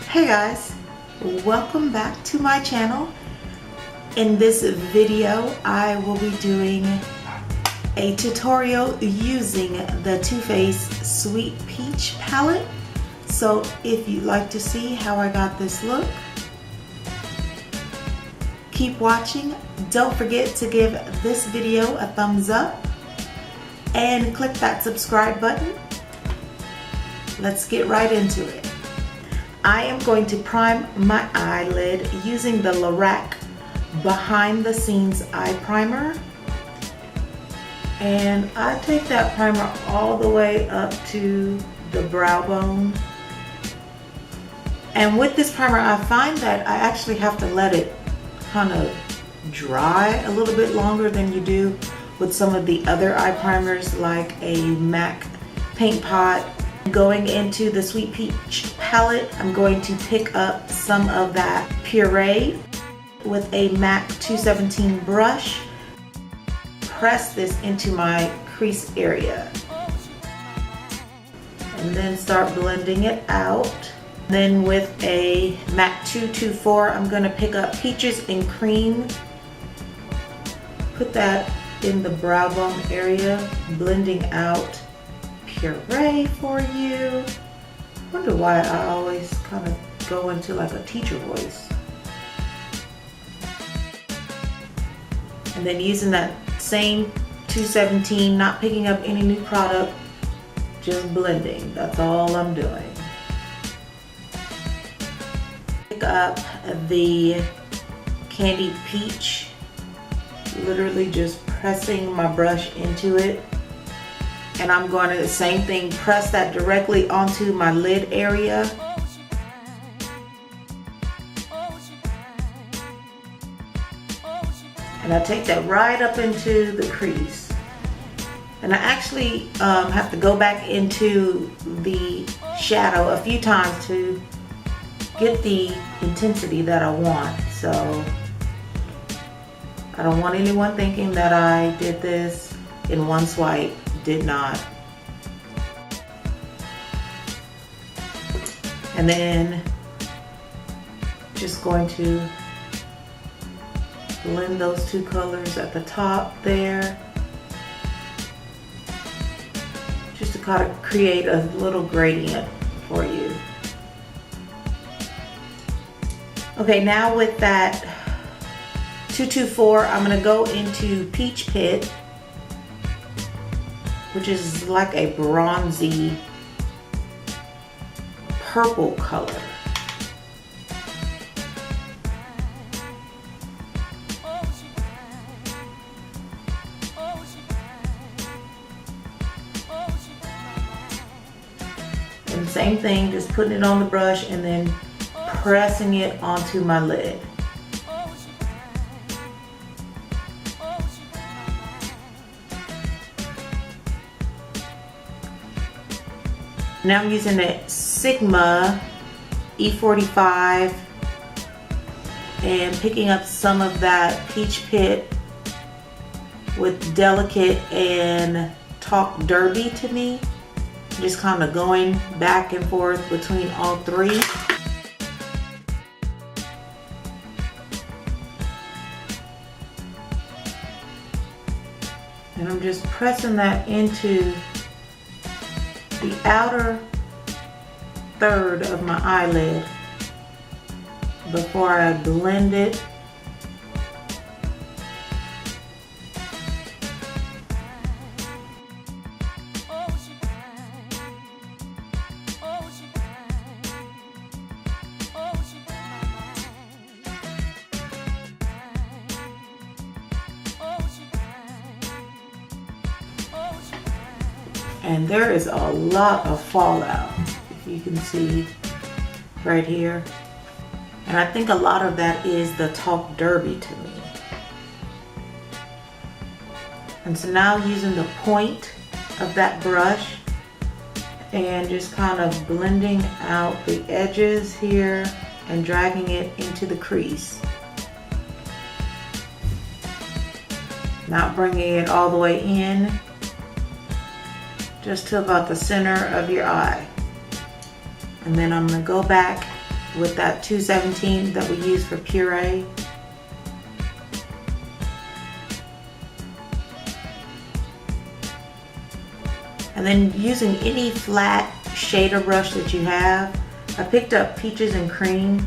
Hey guys, welcome back to my channel. In this video I will be doing a tutorial using the Too Faced Sweet Peach palette. So if you'd like to see how I got this look, keep watching. Don't forget to give this video a thumbs up and click that subscribe button. Let's get right into it. I am going to prime my eyelid using the Larec Behind the Scenes Eye Primer. And I take that primer all the way up to the brow bone. And with this primer, I find that I actually have to let it kind of dry a little bit longer than you do with some of the other eye primers like a MAC Paint Pot. Going into the Sweet Peach palette, I'm going to pick up some of that puree with a MAC 217 brush. Press this into my crease area. And then start blending it out. Then with a MAC 224, I'm going to pick up Peaches and Cream. Put that in the brow bone area, blending out puree for you. Wonder why I always kind of go into like a teacher voice. And then using that same 217, not picking up any new product, just blending. That's all I'm doing. Pick up the Candied Peach, literally just pressing my brush into it. And I'm going to the same thing, press that directly onto my lid area. And I take that right up into the crease. And I actually have to go back into the shadow a few times to get the intensity that I want. So I don't want anyone thinking that I did this in one swipe. Did not. And then just going to blend those two colors at the top there, just to kind of create a little gradient for you. Okay, now with that 224, I'm going to go into Peach Pit, which is like a bronzy purple color. And same thing, just putting it on the brush and then pressing it onto my lid. Now I'm using a Sigma E45 and picking up some of that Peach Pit with Delicate and Talk Derby to me. Just kind of going back and forth between all three. And I'm just pressing that into the outer third of my eyelid before I blend it. And there is a lot of fallout, if you can see right here. And I think a lot of that is the Talk Derby to me. And so now using the point of that brush and just kind of blending out the edges here and dragging it into the crease. Not bringing it all the way in, just to about the center of your eye. And then I'm going to go back with that 217 that we use for puree. And then using any flat shader brush that you have, I picked up Peaches and Cream.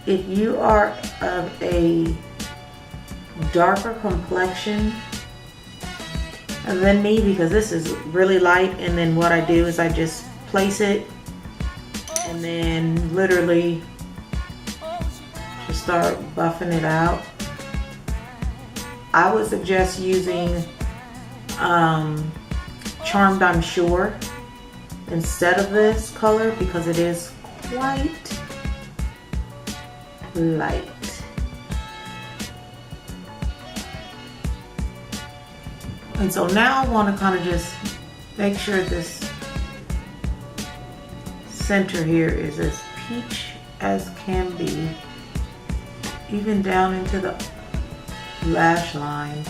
If you are of a darker complexion than me, because this is really light, and then what I do is I just place it and then literally just start buffing it out. I would suggest using Charmed I'm Sure instead of this color because it is quite light. And so now I want to kind of just make sure this center here is as peach as can be, even down into the lash line.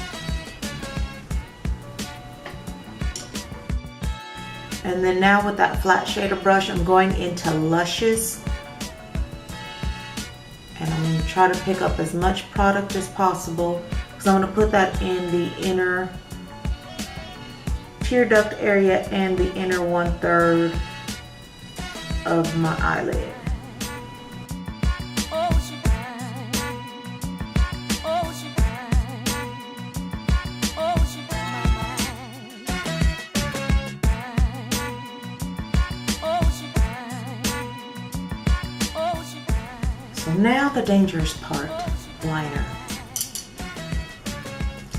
And then now with that flat shader brush, I'm going into Luscious. And I'm going to try to pick up as much product as possible because I'm going to put that in the inner tear duct area and the inner 1/3 of my eyelid. So now the dangerous part, liner.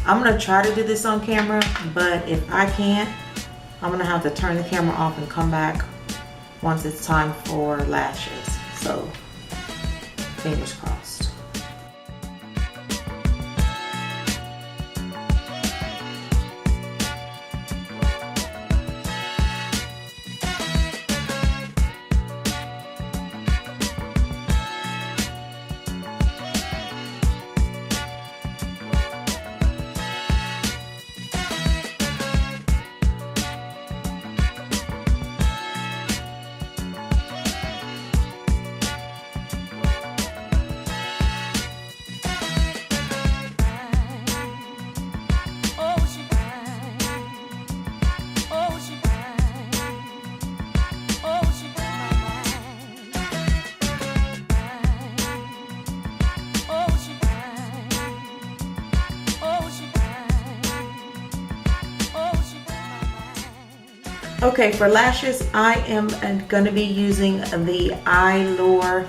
I'm gonna try to do this on camera, but if I can't, I'm gonna have to turn the camera off and come back once it's time for lashes. So, fingers crossed. Okay, for lashes, I am going to be using the Eyelure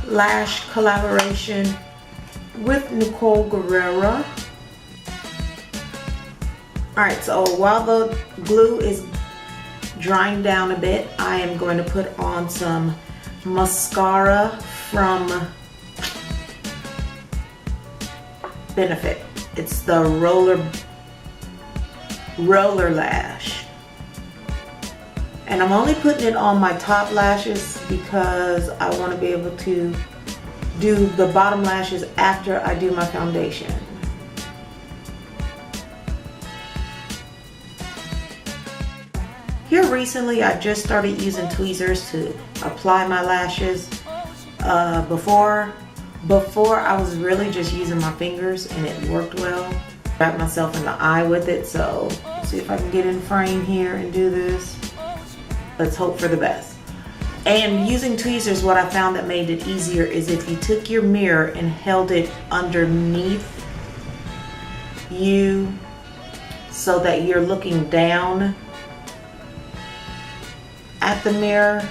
lash collaboration with Nicole Guerrera. Alright, so while the glue is drying down a bit, I am going to put on some mascara from Benefit. It's the roller lash. And I'm only putting it on my top lashes because I want to be able to do the bottom lashes after I do my foundation. Here recently I just started using tweezers to apply my lashes. Before I was really just using my fingers and it worked well. Wrap myself in the eye with it, so let's see if I can get in frame here and do this. Let's hope for the best. And using tweezers, what I found that made it easier is if you took your mirror and held it underneath you so that you're looking down at the mirror.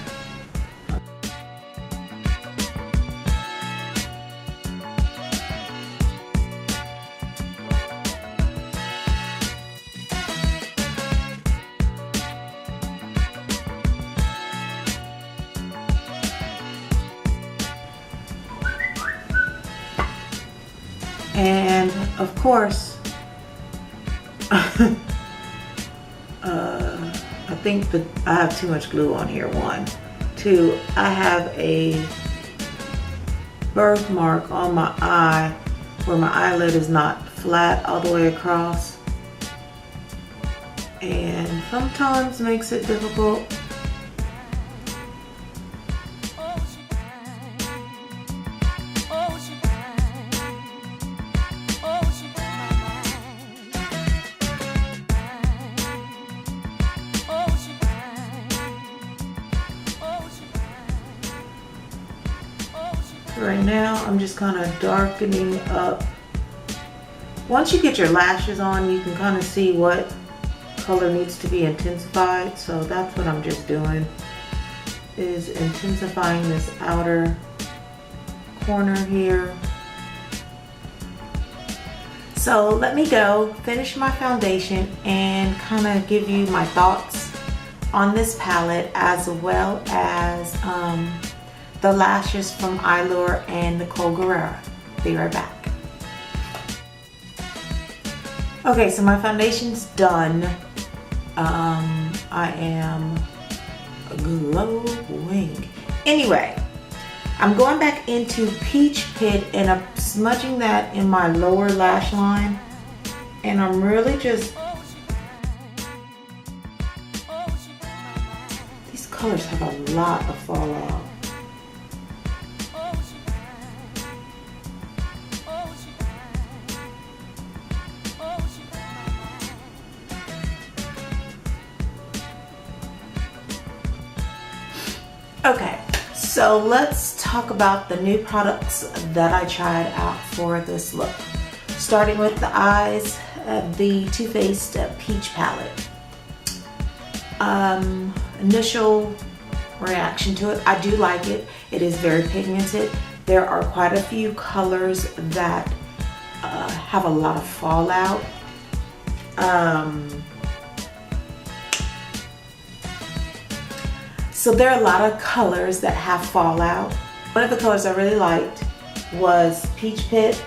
And of course, I think that I have too much glue on here. 1, 2, I have a birthmark on my eye where my eyelid is not flat all the way across, and sometimes makes it difficult. right now, I'm just kind of darkening up. Once you get your lashes on, you can kind of see what color needs to be intensified. So that's what I'm just doing, is intensifying this outer corner here. So let me go finish my foundation and kind of give you my thoughts on this palette, as well as the lashes from Eyelure and Nicole Guerrero. Be right back. Okay, so my foundation's done. I am glowing. Anyway, I'm going back into Peach Pit and I'm smudging that in my lower lash line. And I'm really just... These colors have a lot of fallout. Okay, so let's talk about the new products that I tried out for this look. Starting with the eyes, the Too Faced Peach palette. Initial reaction to it, I do like it. It is very pigmented. There are quite a few colors that have a lot of fallout. So there are a lot of colors that have fallout. One of the colors I really liked was Peach Pit,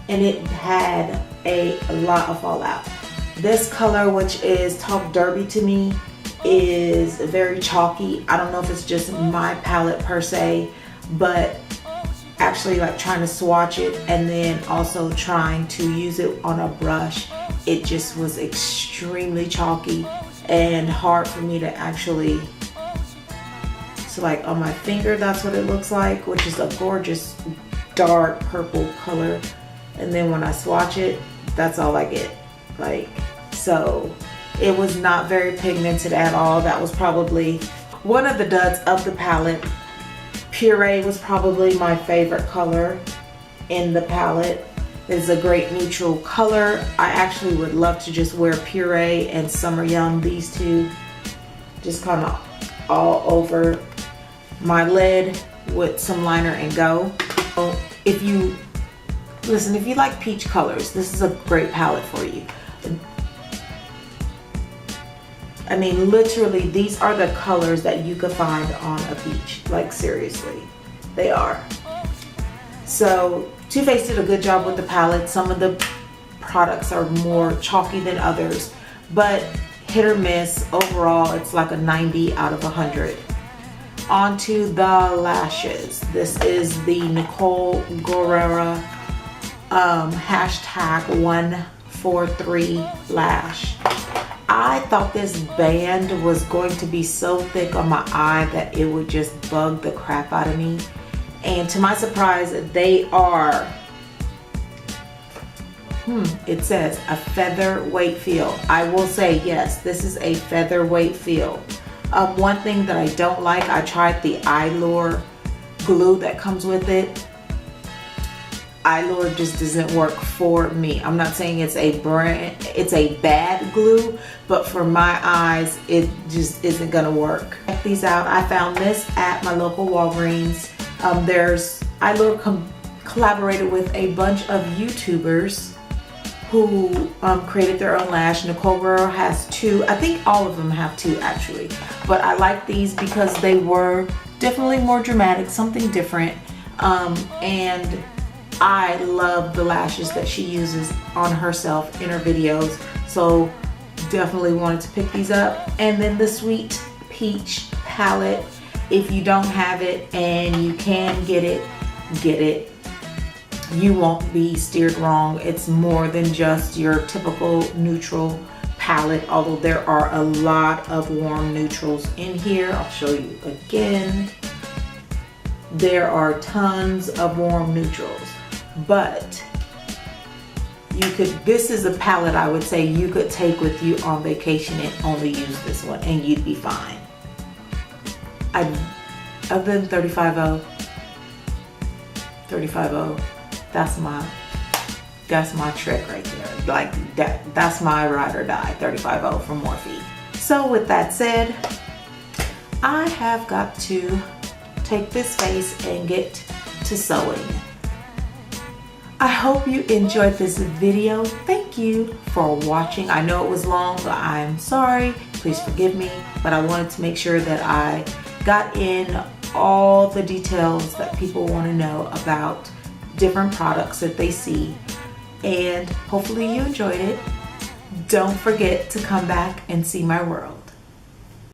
and it had a lot of fallout. This color, which is Talk Derby to me, is very chalky. I don't know if it's just my palette per se, but actually like trying to swatch it and then also trying to use it on a brush, it just was extremely chalky and hard for me to actually... So like on my finger, that's what it looks like, which is a gorgeous dark purple color. And then when I swatch it, that's all I get. Like, so it was not very pigmented at all. That was probably one of the duds of the palette. Puree was probably my favorite color in the palette. It's a great neutral color. I actually would love to just wear Puree and Summer Yum, these two, just kind of all over my lid with some liner and go. So if you like peach colors, this is a great palette for you. I mean, literally, these are the colors that you could find on a peach. Like, seriously, they are. So Too Faced did a good job with the palette. Some of the products are more chalky than others, but hit or miss. Overall, it's like a 90 out of 100. Onto the lashes. This is the Nicole Guerrero hashtag 143 lash. I thought this band was going to be so thick on my eye that it would just bug the crap out of me. And to my surprise, they are, it says a featherweight feel. I will say, yes, this is a featherweight feel. One thing that I don't like, I tried the Eyelure glue that comes with it. Eyelure just doesn't work for me. I'm not saying it's a bad glue, but for my eyes, it just isn't gonna work. Check these out. I found this at my local Walgreens. Eyelure collaborated with a bunch of YouTubers who created their own lash. Nicole Guerrero has two. I think all of them have two actually. But I like these because they were definitely more dramatic, something different. And I love the lashes that she uses on herself in her videos. So definitely wanted to pick these up. And then the Sweet Peach palette. If you don't have it and you can get it, get it. You won't be steered wrong. It's more than just your typical neutral palette, although there are a lot of warm neutrals in here. I'll show you again. There are tons of warm neutrals, but this is a palette I would say you could take with you on vacation and only use this one and you'd be fine. Other than 35 35-0. That's my trick right there. Like that's my ride or die, 35-0 from Morphe. So with that said, I have got to take this face and get to sewing. I hope you enjoyed this video. Thank you for watching. I know it was long, but I'm sorry. Please forgive me. But I wanted to make sure that I got in all the details that people want to know about different products that they see. And hopefully you enjoyed it. Don't forget to come back and see my world.